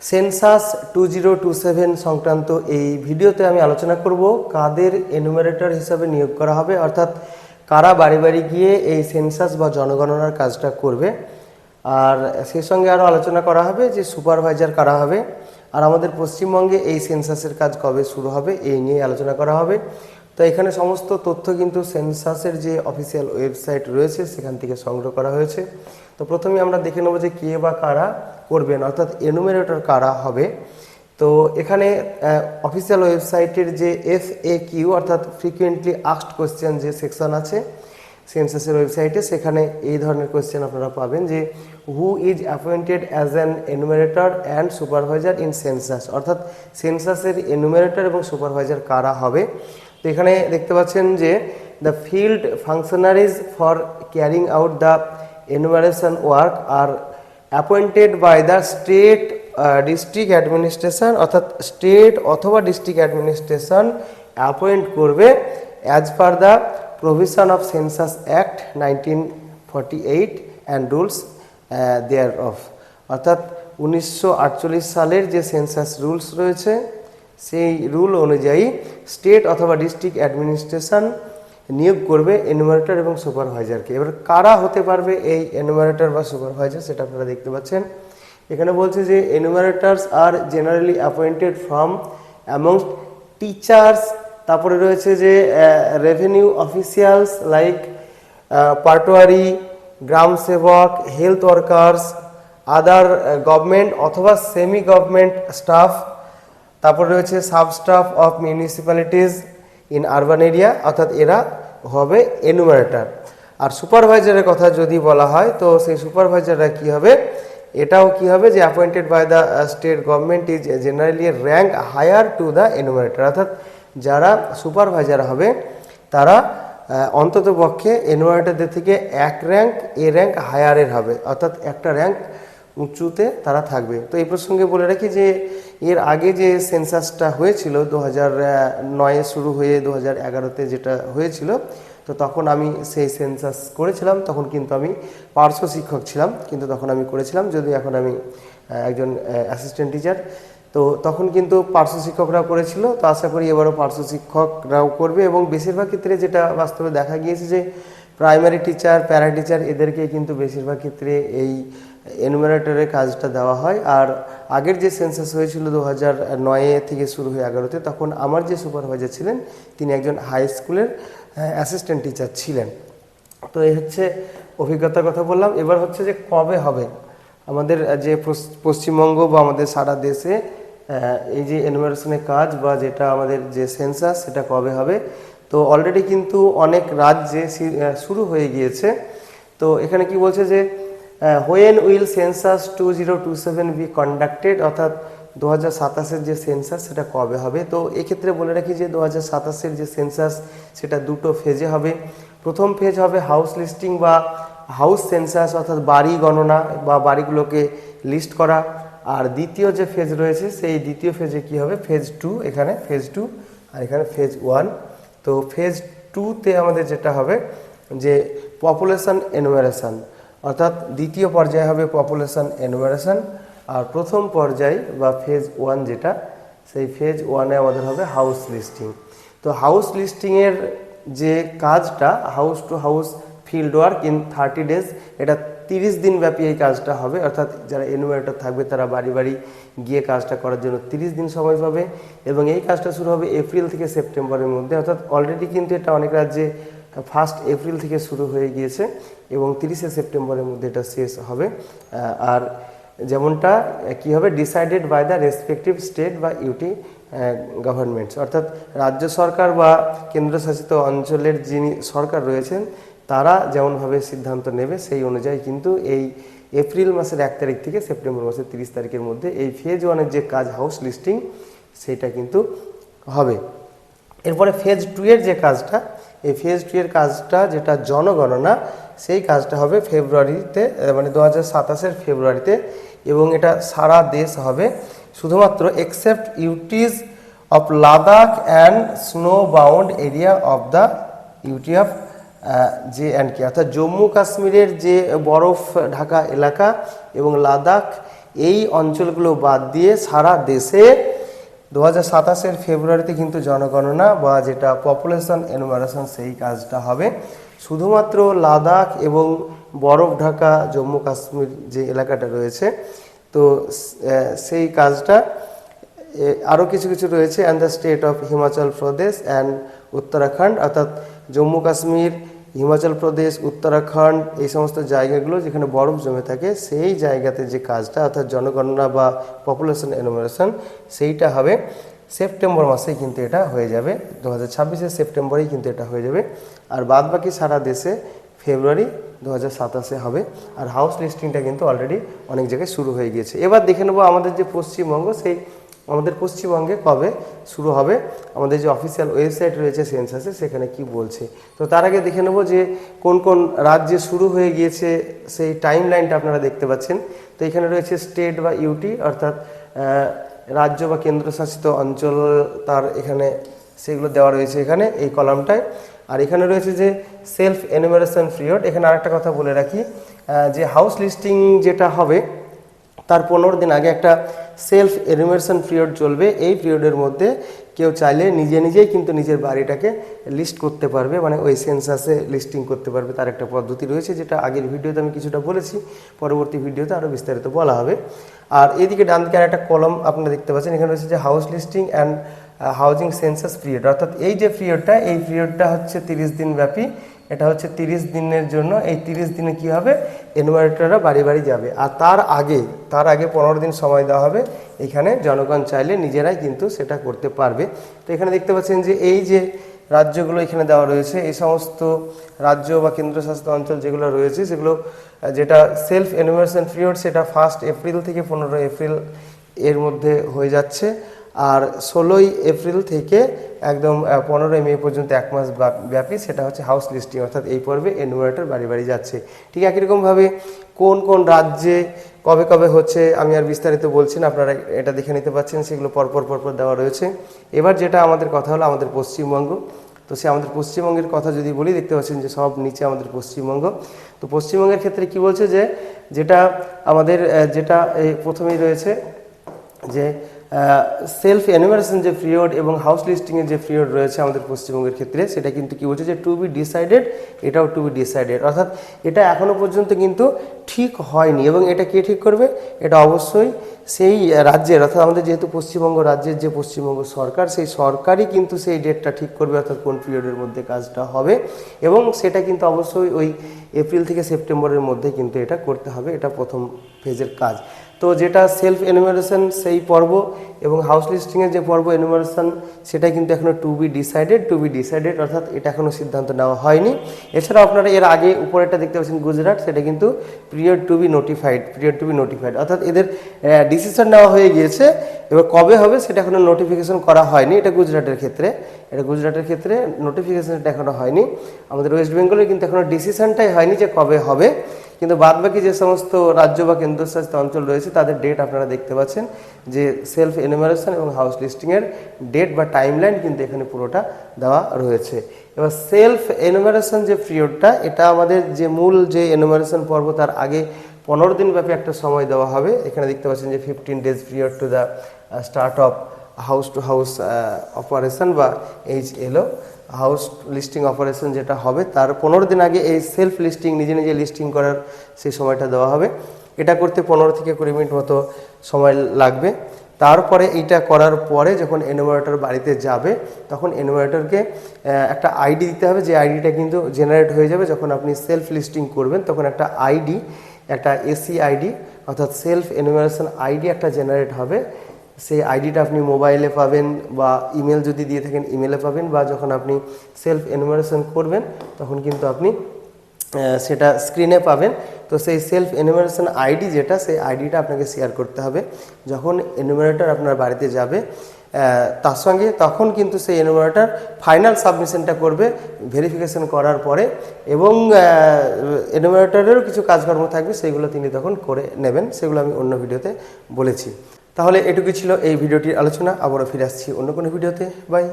Census 2027 সংক্রান্ত এই ভিডিওতে আমি আলোচনা করব কাদের এনুমারেটর হিসাবে নিয়োগ করা হবে, অর্থাৎ কারা বাড়ি বাড়ি গিয়ে এই সেন্সাস বা জনগণনার কাজটা করবে। আর সেই সঙ্গে আরও আলোচনা করা হবে যে সুপারভাইজার কারা হবে, আর আমাদের পশ্চিমবঙ্গে এই সেন্সাসের কাজ কবে শুরু হবে এই নিয়ে আলোচনা করা হবে। তো এখানে সমস্ত তথ্য কিন্তু সেন্সাসের যে অফিসিয়াল ওয়েবসাইট রয়েছে সেখান থেকে সংগ্রহ করা হয়েছে। তো প্রথমে আমরা দেখে নেব যে কে বা কারা করবেন, অর্থাৎ এনুমেরেটর কারা হবে। তো এখানে অফিসিয়াল ওয়েবসাইটের যে FAQ অর্থাৎ ফ্রিকুয়েন্টলি আস্কড কোয়েশ্চেন যে সেকশন আছে সেন্সাসের ওয়েবসাইটে, সেখানে এই ধরনের কোয়েশ্চেন আপনারা পাবেন যে who is appointed as an enumerator and supervisor in census, অর্থাৎ সেন্সাসের এনুমেরেটর এবং সুপারভাইজার কারা হবে। তো এখানে দেখতে পাচ্ছেন যে the field functionaries for carrying out the enumeration work are appointed by the state district administration, অর্থাৎ স্টেট অথবা ডিস্ট্রিক্ট অ্যাডমিনিস্ট্রেশন অ্যাপয়েন্ট করবে as per the provision of census act 1948 and rules thereof, অর্থাৎ 1948 সালের যে census rules রয়েছে সেই rule অনুযায়ী state অথবা ডিস্ট্রিক্ট অ্যাডমিনিস্ট্রেশন নিয়োগ করবে এনুমারেটর এবং সুপারভাইজারকে। এবার কারা হতে পারবে এই এনুমারেটর বা সুপারভাইজার সেটা আপনারা দেখতে পাচ্ছেন। এখানে বলছে যে enumerators are generally appointed from amongst teachers, তারপরে রয়েছে যে রেভিনিউ অফিসিয়ালস লাইক পাটোয়ারি, গ্রাম সেবক, হেলথ ওয়ার্কার্স, আদার গভর্নমেন্ট অথবা সেমি গভর্নমেন্ট স্টাফ, তারপরে রয়েছে sub staff of municipalities in urban area, অর্থাৎ এরা হবে এনুমারেটর। আর সুপারভাইজারের কথা যদি বলা হয় তো সেই সুপারভাইজাররা কি হবে, এটাও কি হবে যে appointed by the state government is generally rank higher to the enumerator, অর্থাৎ যারা সুপারভাইজার হবে তারা অন্তত পক্ষে এনুমারেটরদের থেকে এক র্যাঙ্ক হায়ারের হবে, অর্থাৎ একটা র্যাঙ্ক উঁচুতে তারা থাকবে। তো এই প্রসঙ্গে বলে রাখি যে এর আগে যে সেন্সাসটা হয়েছিল 2009-এ শুরু হয়ে 2011-তে যেটা হয়েছিল, তো তখন আমি সেই সেন্সাস করেছিলাম। তখন কিন্তু আমি পার্শ্ব শিক্ষক ছিলাম, কিন্তু তখন আমি করেছিলাম, যদি এখন আমি একজন অ্যাসিস্ট্যান্ট টিচার। তো তখন কিন্তু পার্শ্ব শিক্ষকরাও করেছিল। তো আশা করি এবারও পার্শ্ব শিক্ষকরাও করবে, এবং বেশিরভাগ ক্ষেত্রে যেটা বাস্তবে দেখা গিয়েছে যে প্রাইমারি টিচার, প্যারা টিচার এদেরকে কিন্তু বেশিরভাগ ক্ষেত্রে এই এনুমারেটরের কাজটা দেওয়া হয়। আর আগের যে সেন্সাস হয়েছিল 2009 থেকে শুরু হয়ে 11-তে, তখন আমার যে সুপারভাইজার ছিলেন তিনি একজন হাই স্কুলের অ্যাসিস্ট্যান্ট টিচার ছিলেন। তো এই হচ্ছে অভিজ্ঞতার কথা বললাম। এবার হচ্ছে যে কবে হবে আমাদের যে পশ্চিমবঙ্গ বা আমাদের সারা দেশে এই যে এনুমারেশনের কাজ বা যেটা আমাদের যে সেন্সাস সেটা কবে হবে। তো অলরেডি কিন্তু অনেক রাজ্যে শুরু হয়ে গিয়েছে। তো এখানে কি বলছে যে when will census 2027 be conducted, অর্থাৎ 2027-এর যে সেন্সাস সেটা কবে হবে। তো এক্ষেত্রে বলে রাখি যে 2027-এর যে সেন্সাস সেটা দুটো ফেজে হবে। প্রথম ফেজ হবে হাউস লিস্টিং বা হাউস সেন্সাস, অর্থাৎ বাড়ি গণনা বা বাড়িগুলোকে লিস্ট করা। আর দ্বিতীয় যে ফেজ রয়েছে সেই দ্বিতীয় ফেজে কি হবে, ফেজ 2, এখানে ফেজ 2 আর এখানে ফেজ 1। তো ফেজ 2-তে আমাদের যেটা হবে যে পপুলেশন এনুমারেশন, অর্থাৎ দ্বিতীয় পর্যায়ে হবে পপুলেশন এনুমারেশন। আর প্রথম পর্যায় বা ফেজ 1 যেটা, সেই ফেজ 1-এ আমাদের হবে হাউস লিস্টিং। তো হাউস লিস্টিংয়ের যে কাজটা house to house field work in 30 days, এটা 30 দিন ব্যাপী এই কাজটা হবে। অর্থাৎ যারা এনুমারেটর থাকবে তারা বাড়ি বাড়ি গিয়ে কাজটা করার জন্য 30 দিন সময় পাবে, এবং এই কাজটা শুরু হবে এপ্রিল থেকে সেপ্টেম্বরের মধ্যে। অর্থাৎ অলরেডি কিন্তু এটা অনেক রাজ্যে 1 এপ্রিল থেকে শুরু হয়ে গিয়েছে এবং 30 সেপ্টেম্বরের মধ্যে এটা শেষ হবে। আর যেমনটা কি হবে, decided by the respective state বা ইউটি গভর্নমেন্টস, অর্থাৎ রাজ্য সরকার বা কেন্দ্রশাসিত অঞ্চলের যিনি সরকার রয়েছেন তারা যেমনভাবে সিদ্ধান্ত নেবে সেই অনুযায়ী কিন্তু এই এপ্রিল মাসের 1 তারিখ থেকে সেপ্টেম্বর মাসের 30 তারিখের মধ্যে এই ফেজ 1-এর যে কাজ হাউস লিস্টিং সেটা কিন্তু হবে। এরপরে ফেজ 2-এর যে কাজটা, এই ফেজ 2-এর কাজটা যেটা জনগণনা, সেই কাজটা হবে ফেব্রুয়ারিতে, মানে 2027-এর ফেব্রুয়ারিতে, এবং এটা সারা দেশ হবে। শুধুমাত্র except UTs of Ladakh and snow bound area of the UT of JNK, অর্থাৎ জম্মু কাশ্মীরের যে বরফ ঢাকা এলাকা এবং লাদাখ এই অঞ্চলগুলো বাদ দিয়ে সারা দেশে 2027-এর ফেব্রুয়ারিতে কিন্তু জনগণনা বা যেটা পপুলেশন এনুমারেশন সেই কাজটা হবে। শুধুমাত্র লাদাখ এবং বরফ ঢাকা জম্মু কাশ্মীর যে এলাকাটা রয়েছে, তো সেই কাজটা আরও কিছু কিছু রয়েছে and the state of Himachal Pradesh and Uttarakhand, অর্থাৎ জম্মু কাশ্মীর, হিমাচল প্রদেশ, উত্তরাখণ্ড এই সমস্ত জায়গাগুলো যেখানে বরফ জমে থাকে সেই জায়গাতে যে কাজটা অর্থাৎ জনগণনা বা পপুলেশন এনুমারেশন সেইটা হবে সেপ্টেম্বর মাসেই কিন্তু এটা হয়ে যাবে, 2026-এর সেপ্টেম্বরেই কিন্তু এটা হয়ে যাবে। আর বাদ বাকি সারা দেশে ফেব্রুয়ারি 2027-এ হবে। আর হাউস লিস্টিংটা কিন্তু অলরেডি অনেক জায়গায় শুরু হয়ে গিয়েছে। এবার দেখে নেবো আমাদের যে পশ্চিমবঙ্গ, সেই আমাদের পশ্চিমবঙ্গে কবে শুরু হবে, আমাদের যে অফিসিয়াল ওয়েবসাইট রয়েছে সেন্সাসে সেখানে কি বলছে। তো তার আগে দেখে নেব যে কোন কোন রাজ্যে শুরু হয়ে গিয়েছে সেই টাইম লাইনটা আপনারা দেখতে পাচ্ছেন। তো এখানে রয়েছে স্টেট বা ইউটি অর্থাৎ রাজ্য বা কেন্দ্রশাসিত অঞ্চল, তার এখানে সেগুলো দেওয়া রয়েছে এখানে এই কলামটায়। আর এখানে রয়েছে যে সেলফ এনুমারেশন পিরিয়ড। এখানে আরেকটা কথা বলে রাখি যে হাউস লিস্টিং যেটা হবে তার 15 দিন আগে একটা সেলফ এনুমারেশন পিরিয়ড চলবে। এই পিরিয়ডের মধ্যে কেউ চাইলে নিজেই কিন্তু নিজের বাড়িটাকে লিস্ট করতে পারবে, মানে ওই সেন্সাসে লিস্টিং করতে পারবে। তার একটা পদ্ধতি রয়েছে যেটা আগের ভিডিওতে আমি কিছুটা বলেছি, পরবর্তী ভিডিওতে আরও বিস্তারিত বলা হবে। আর এদিকে ডান দিকে একটা কলম আপনারা দেখতে পাচ্ছেন, এখানে রয়েছে যে house listing and housing census period, অর্থাৎ এই যে পিরিয়ডটা, এই পিরিয়ডটা হচ্ছে 30 দিন ব্যাপী। এটা হচ্ছে 30 দিনের জন্য। এই 30 দিনে কি হবে, এনুমারেটররা বাড়ি বাড়ি যাবে। আর তার আগে 15 দিন সময় দেওয়া হবে। এখানে জনগণ চাইলে নিজেরাই কিন্তু সেটা করতে পারবে। তো এখানে দেখতে পাচ্ছেন যে এই যে রাজ্যগুলো এখানে দেওয়া রয়েছে, এই সমস্ত রাজ্য বা কেন্দ্রশাসিত অঞ্চল যেগুলো রয়েছে সেগুলো যেটা সেলফ এনুমারেশন পিরিয়ড সেটা 1 এপ্রিল থেকে 15 এপ্রিল এর মধ্যে হয়ে যাচ্ছে। আর 16 এপ্রিল থেকে একদম 15 মে পর্যন্ত 1 মাস ব্যাপী সেটা হচ্ছে হাউস লিস্টিং, অর্থাৎ এই পর্বে এনুমারেটর বাড়ি বাড়ি যাচ্ছে। ঠিক একই রকমভাবে কোন কোন রাজ্যে কবে কবে হচ্ছে আমি আর বিস্তারিত বলছি না, আপনারা এটা দেখে নিতে পাচ্ছেন, সেগুলো পরপর দেওয়া রয়েছে। এবার যেটা আমাদের কথা হলো আমাদের পশ্চিমবঙ্গ। তো সে আমাদের পশ্চিমবঙ্গের কথা যদি বলি, দেখতে পাচ্ছেন যে সব নিচে আমাদের পশ্চিমবঙ্গ। তো পশ্চিমবঙ্গের ক্ষেত্রে কি বলছে যে যেটা আমাদের যেটা প্রথমেই রয়েছে যে সেলফ এনুমারেশন যে পিরিয়ড এবং হাউস লিস্টিংয়ের যে পিরিয়ড রয়েছে আমাদের পশ্চিমবঙ্গের ক্ষেত্রে, সেটা কিন্তু কি বলছে যে টু বি ডিসাইডেড, এটাও টু বি ডিসাইডেড, অর্থাৎ এটা এখনও পর্যন্ত কিন্তু ঠিক হয়নি। এবং এটা কে ঠিক করবে, এটা অবশ্যই সেই রাজ্যের, অর্থাৎ আমাদের যেহেতু পশ্চিমবঙ্গ রাজ্যের যে পশ্চিমবঙ্গ সরকার, সেই সরকারই কিন্তু সেই ডেটটা ঠিক করবে, অর্থাৎ কোন পিরিয়ডের মধ্যে কাজটা হবে। এবং সেটা কিন্তু অবশ্যই ওই এপ্রিল থেকে সেপ্টেম্বরের মধ্যে কিন্তু এটা করতে হবে, এটা প্রথম ফেজের কাজ। তো যেটা সেলফ এনুমারেশন সেই পর্ব এবং হাউস লিস্টিংয়ের যে পর্ব এনুমারেশন, সেটা কিন্তু এখনও টু বি ডিসাইডেড, অর্থাৎ এটা এখনও সিদ্ধান্ত নেওয়া হয়নি। এছাড়াও আপনারা এর আগে উপরেটা দেখতে পাচ্ছেন গুজরাট, সেটা কিন্তু পিরিয়ড টু বি নোটিফাইড, অর্থাৎ এদের ডিসিশন নেওয়া হয়ে গিয়েছে। এবার কবে হবে সেটা এখনও নোটিফিকেশন করা হয়নি। এটা গুজরাটের ক্ষেত্রে নোটিফিকেশনটা এখনও হয়নি। আমাদের ওয়েস্ট বেঙ্গলের কিন্তু এখনও ডিসিশনটাই হয়নি যে কবে হবে। কিন্তু বাদবাকি যে সমস্ত রাজ্য বা কেন্দ্রশাসিত অঞ্চল রয়েছে তাদের ডেট আপনারা দেখতে পাচ্ছেন যে সেলফ এনুমারেশন এবং হাউস লিস্টিংয়ের ডেট বা টাইমলাইন কিন্তু এখানে পুরোটা দেওয়া রয়েছে। এবার সেলফ এনুমারেশন যে পিরিয়ডটা, এটা আমাদের যে মূল যে এনুমারেশন পর্ব তার আগে 15 দিন ব্যাপী একটা সময় দেওয়া হবে। এখানে দেখতে পাচ্ছেন যে 15 days period to the start of house to house operation বা HLO, হাউস লিস্টিং অপারেশন যেটা হবে তার 15 দিন আগে এই সেলফ লিস্টিং নিজে লিস্টিং করার সেই সময়টা দেওয়া হবে। এটা করতে 15 থেকে 20 মিনিট মতো সময় লাগবে। তারপরে এইটা করার পরে যখন এনুমারেটর বাড়িতে যাবে তখন এনুমারেটরকে একটা আইডি দিতে হবে, যে আইডিটা কিন্তু জেনারেট হয়ে যাবে যখন আপনি সেলফ লিস্টিং করবেন। তখন একটা আইডি, একটা এসি আইডি অর্থাৎ সেলফ এনুমারেশন আইডি একটা জেনারেট হবে। সেই আইডিটা আপনি মোবাইলে পাবেন বা ইমেল যদি দিয়ে থাকেন ইমেলে পাবেন, বা যখন আপনি সেলফ এনুমারেশন করবেন তখন কিন্তু আপনি সেটা স্ক্রিনে পাবেন। তো সেই সেলফ এনুমারেশন আইডি যেটা, সেই আইডিটা আপনাকে শেয়ার করতে হবে যখন এনুমারেটর আপনার বাড়িতে যাবে। তার সঙ্গে তখন কিন্তু সেই এনুমারেটর ফাইনাল সাবমিশনটা করবে ভেরিফিকেশন করার পরে, এবং এনুমারেটরেরও কিছু কাজকর্ম থাকবে সেগুলো তিনি তখন করে নেবেন, সেগুলো আমি অন্য ভিডিওতে বলেছি। তাহলে এটুকু ছিল এই ভিডিওটির আলোচনা। আবারও ফিরে আসছি অন্য কোনো ভিডিওতে। বাই।